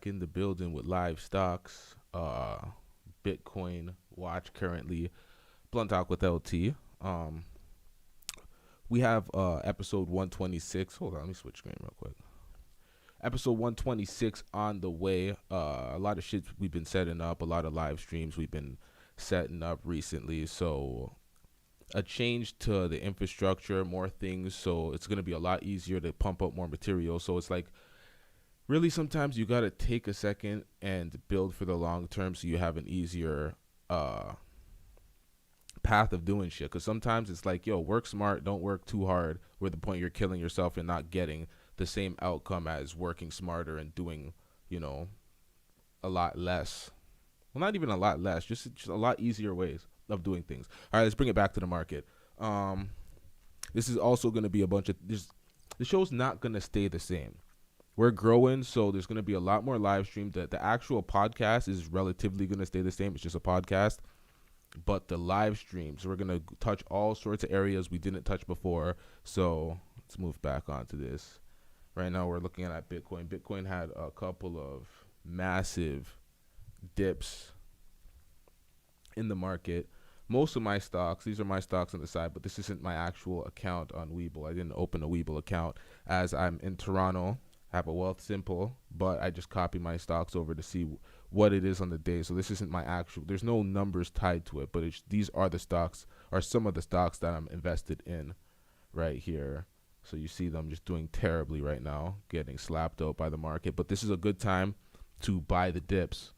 back in the building with live stocks. Bitcoin watch currently. Blunt Talk with LT. Um, we have episode 126. Hold on, let me switch screen real quick. Episode 126 on the way. A lot of shit we've been setting up. A lot of live streams we've been setting up recently. So a change to the infrastructure, more things. So it's gonna be a lot easier to pump up more material. So it's like really sometimes you gotta take a second and build for the long term so you have an easier uh path of doing shit. Because sometimes it's like, yo, work smart, don't work too hard, where the point you're killing yourself and not getting the same outcome as working smarter and doing, you know, a lot less. Well, not even a lot less, just a lot easier ways of doing things. All right, let's bring it back to the market. Um, this is also going to be a bunch of this. The show's not going to stay the same. We're growing, so there's going to be a lot more live stream. The actual podcast is relatively going to stay the same. It's just a podcast. But the live streams, we're going to touch all sorts of areas we didn't touch before. So let's move back onto this. Right now we're looking at Bitcoin. Bitcoin had a couple of massive dips in the market. Most of my stocks, these are my stocks on the side, but this isn't my actual account on Webull. I didn't open a Webull account as I'm in Toronto. I have a Wealth Simple, but I just copy my stocks over to see what it is on the day. So this isn't my actual, there's no numbers tied to it, but these are the stocks, or some of the stocks that I'm invested in right here. So you see them just doing terribly right now, getting slapped out by the market. But this is a good time to buy the dips.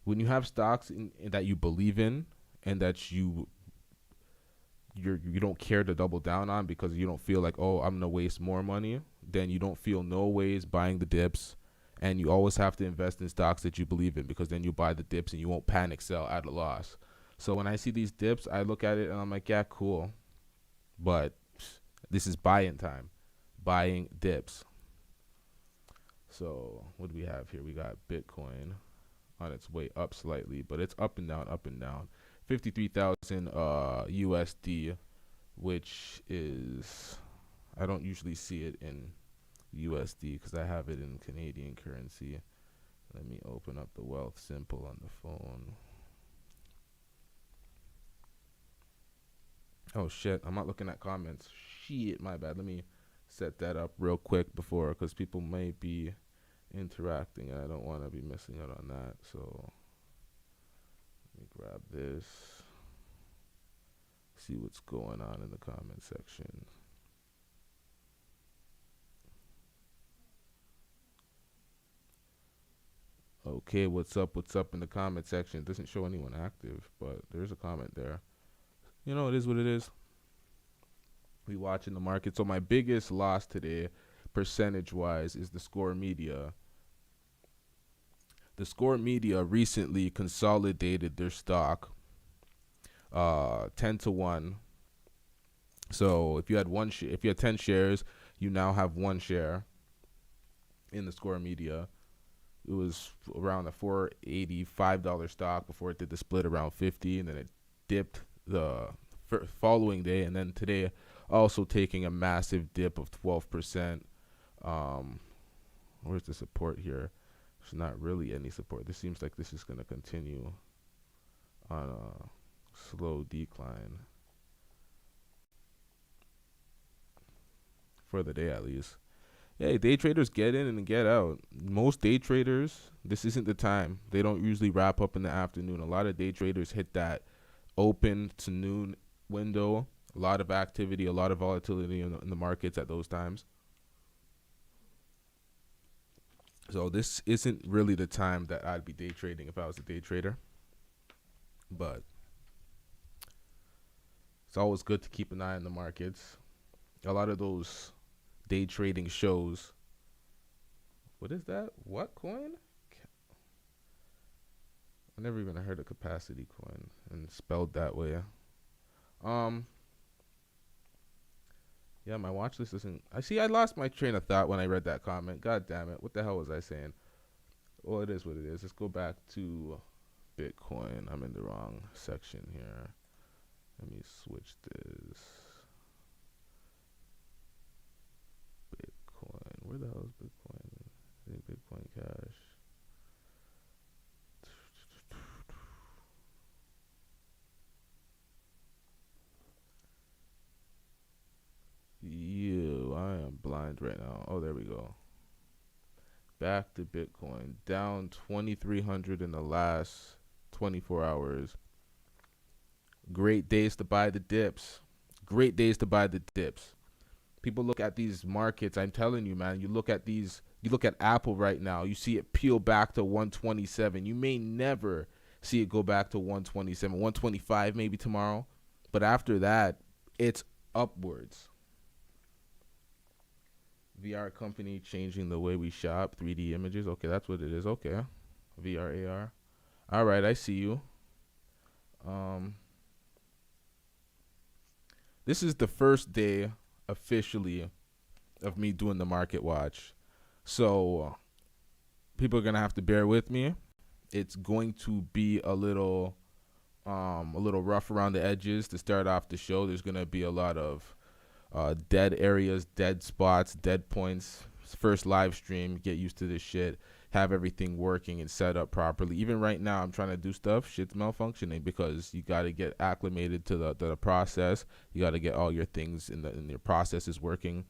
When you have stocks that you believe in and that you don't care to double down on because you don't feel like, oh, I'm gonna waste more money, then you don't feel no ways buying the dips. And you always have to invest in stocks that you believe in, because then you buy the dips and you won't panic sell at a loss. So when I see these dips, I look at it and I'm like, yeah, cool, but this is buying time, buying dips. So what do we have here? We got Bitcoin on its way up slightly, but it's up and down, up and down. 53,000 USD, which is, I don't usually see it in USD because I have it in Canadian currency. Let me open up the Wealth Simple on the phone. Oh shit, I'm not looking at comments. Shit, my bad. Let me set that up real quick before, because people may be interacting and I don't want to be missing out on that. So let me grab this, see what's going on in the comment section. Okay, what's up in the comment section? It doesn't show anyone active, but there's a comment there. You know, it is what it is. We watching the market. So my biggest loss today, percentage wise, is the Score Media. The Score Media recently consolidated their stock 10-1. So if you had if you had 10 shares, you now have one share in the Score Media. It was around a $485 stock before it did the split around 50, and then it dipped the following day, and then today also taking a massive dip of 12%. Where's the support here? There's not really any support. This seems like this is going to continue on a slow decline for the day at least. Hey, day traders get in and get out. Most day traders, this isn't the time. They don't usually wrap up in the afternoon. A lot of day traders hit that open to noon window. A lot of activity, a lot of volatility in the markets at those times. So this isn't really the time that I'd be day trading if I was a day trader. But it's always good to keep an eye on the markets. A lot of those day trading shows. What is that? What coin? I never even heard of capacity coin and spelled that way. Yeah, my watch list isn't. I lost my train of thought when I read that comment. God damn it! What the hell was I saying? Well, it is what it is. Let's go back to Bitcoin. I'm in the wrong section here. Let me switch this. Bitcoin. Where the hell is Bitcoin? Bitcoin Cash. I am blind right now. Oh, there we go. Back to Bitcoin. Down 2,300 in the last 24 hours. Great days to buy the dips. Great days to buy the dips. People look at these markets. I'm telling you, man, you look at Apple right now. You see it peel back to 127. You may never see it go back to 127, 125 maybe tomorrow. But after that, it's upwards. VR company changing the way we shop. 3D images. Okay, that's what it is. Okay. VR, AR. All right, I see you. This is the first day officially of me doing the market watch. So people are going to have to bear with me. It's going to be a little rough around the edges to start off the show. There's going to be a lot of dead areas, dead spots, dead points. First live stream, get used to this shit. Have everything working and set up properly. Even right now, I'm trying to do stuff. Shit's malfunctioning because you got to get acclimated to the process. You got to get all your things in your processes working.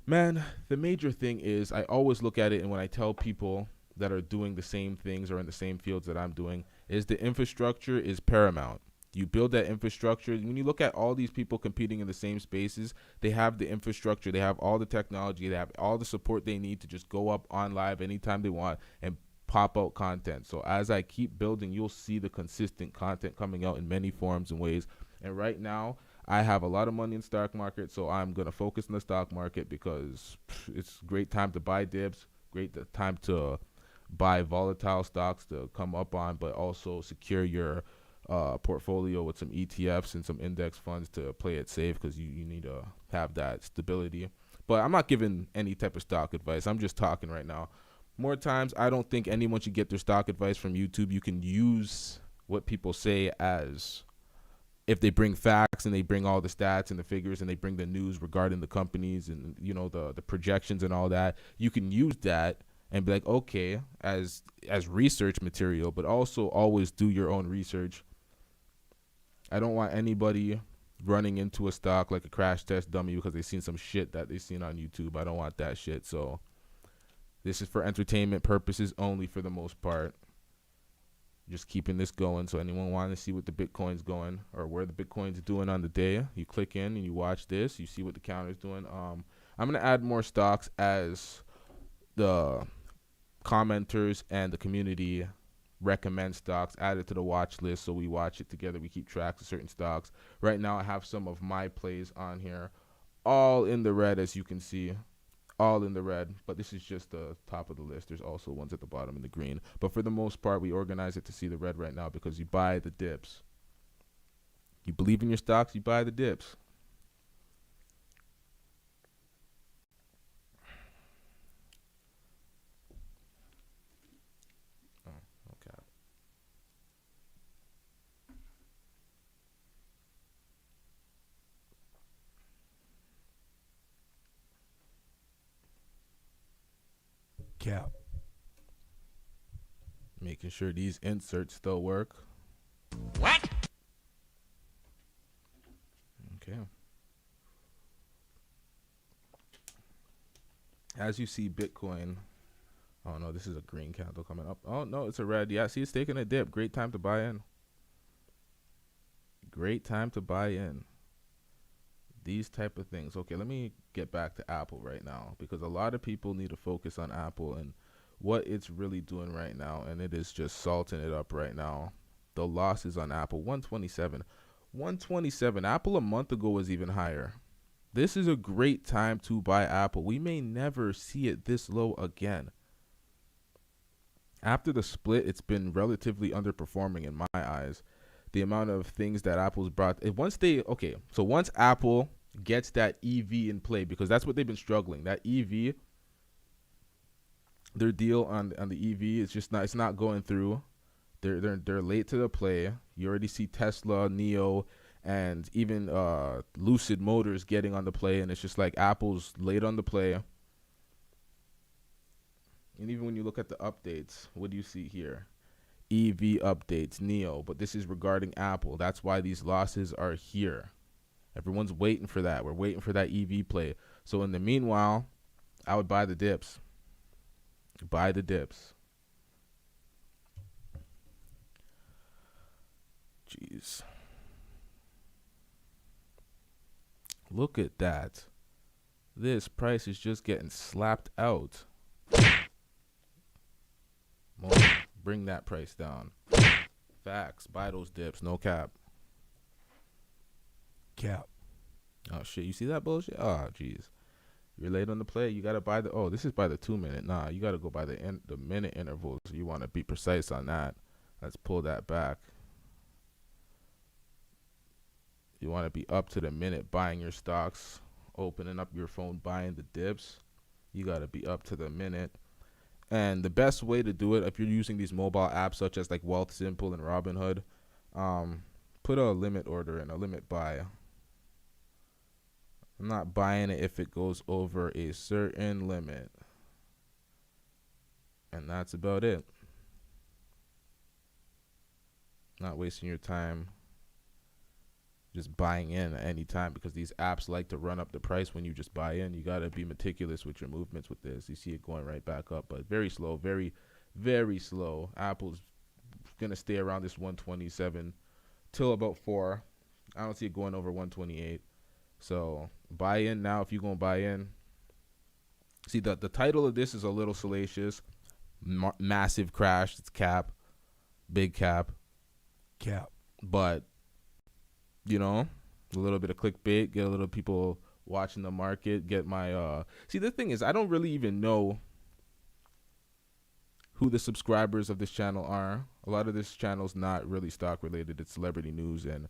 Man, the major thing is I always look at it, and when I tell people that are doing the same things or in the same fields that I'm doing, is the infrastructure is paramount. You build that infrastructure. When you look at all these people competing in the same spaces, they have the infrastructure, they have all the technology, they have all the support they need to just go up on live anytime they want and pop out content. So as I keep building, you'll see the consistent content coming out in many forms and ways. And right now, I have a lot of money in stock market, so I'm going to focus on the stock market because it's a great time to buy dips, great time to buy volatile stocks to come up on, but also secure your portfolio with some ETFs and some index funds to play it safe because you need to have that stability. But I'm not giving any type of stock advice. I'm just talking right now. More times, I don't think anyone should get their stock advice from YouTube. You can use what people say as if they bring facts and they bring all the stats and the figures and they bring the news regarding the companies and, you know, the projections and all that. You can use that and be like, okay, as research material, but also always do your own research. I don't want anybody running into a stock like a crash test dummy because they've seen some shit that they've seen on YouTube. I don't want that shit. So this is for entertainment purposes only for the most part. Just keeping this going. So anyone want to see what the Bitcoin's going or where the Bitcoin's doing on the day, you click in and you watch this. You see what the counter's doing. I'm going to add more stocks as the commenters and the community recommend stocks, add it to the watch list so we watch it together. We keep track of certain stocks. Right now I have some of my plays on here, all in the red, as you can see, all in the red, but this is just the top of the list. There's also ones at the bottom in the green, but for the most part we organize it to see the red right now because you buy the dips. You believe in your stocks, you buy the dips. Cap. Making sure these inserts still work. What? Okay. As you see Bitcoin, oh no, this is a green candle coming up. Oh no, it's a red. Yeah, see, it's taking a dip. Great time to buy in. Great time to buy in. These type of things. Okay, let me get back to Apple right now because a lot of people need to focus on Apple and what it's really doing right now, and it is just salting it up right now. The losses on Apple, 127. 127. Apple a month ago was even higher. This is a great time to buy Apple. We may never see it this low again. After the split, it's been relatively underperforming in my eyes. The amount of things that Apple's brought. Once Apple gets that EV in play, because that's what they've been struggling. That EV, their deal on the EV is just not. It's not going through. They're late to the play. You already see Tesla, NIO, and even Lucid Motors getting on the play, and it's just like Apple's late on the play. And even when you look at the updates, what do you see here? EV updates, Neo. But this is regarding Apple. That's why these losses are here. Everyone's waiting for that. We're waiting for that EV play. So in the meanwhile, I would buy the dips. Buy the dips. Jeez. Look at that. This price is just getting slapped out. More. Bring that price down. Facts. Buy those dips. No cap. Cap. Oh, shit. You see that bullshit? Oh, jeez. You're late on the play. You got to buy the... Oh, this is by the 2 minute. Nah, you got to go by the minute intervals. You want to be precise on that. Let's pull that back. You want to be up to the minute buying your stocks, opening up your phone, buying the dips. You got to be up to the minute. And the best way to do it, if you're using these mobile apps such as like Wealthsimple and Robinhood, put a limit order in, a limit buy. I'm not buying it if it goes over a certain limit. And that's about it. Not wasting your time just buying in at any time, because these apps like to run up the price when you just buy in. You got to be meticulous with your movements with this. You see it going right back up, but very slow, very, very slow. Apple's going to stay around this 127 till about 4. I don't see it going over 128. So buy in now if you're going to buy in. See, the title of this is a little salacious. Massive crash. It's cap. Big cap. Cap. But you know, a little bit of clickbait, get a little people watching the market, get my see, the thing is, I don't really even know who the subscribers of this channel are. A lot of this channel's not really stock related. It's celebrity news and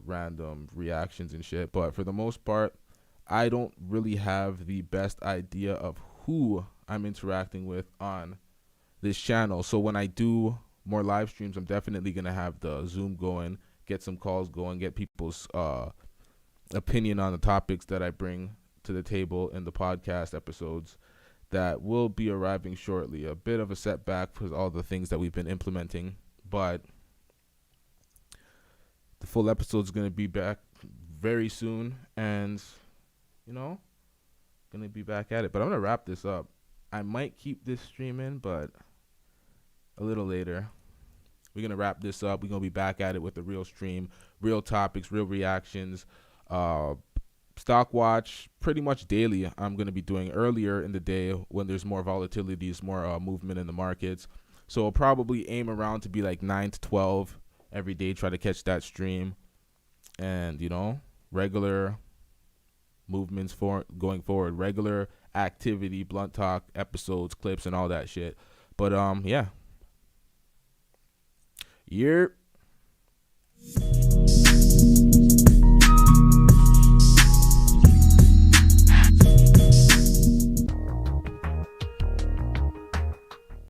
random reactions and shit. But for the most part, I don't really have the best idea of who I'm interacting with on this channel. So when I do more live streams, I'm definitely gonna have the Zoom going, get some calls going, get people's opinion on the topics that I bring to the table in the podcast episodes that will be arriving shortly. A bit of a setback for all the things that we've been implementing, but the full episode is going to be back very soon, and, you know, going to be back at it. But I'm going to wrap this up. I might keep this stream in, but a little later. We're going to wrap this up. We're going to be back at it with a real stream, real topics, real reactions. Stock watch pretty much daily. I'm going to be doing earlier in the day when there's more volatility, more movement in the markets. So I'll probably aim around to be like 9 to 12 every day, try to catch that stream. And, you know, regular movements for going forward, regular activity, blunt talk episodes, clips, and all that shit. But, yeah. Yep.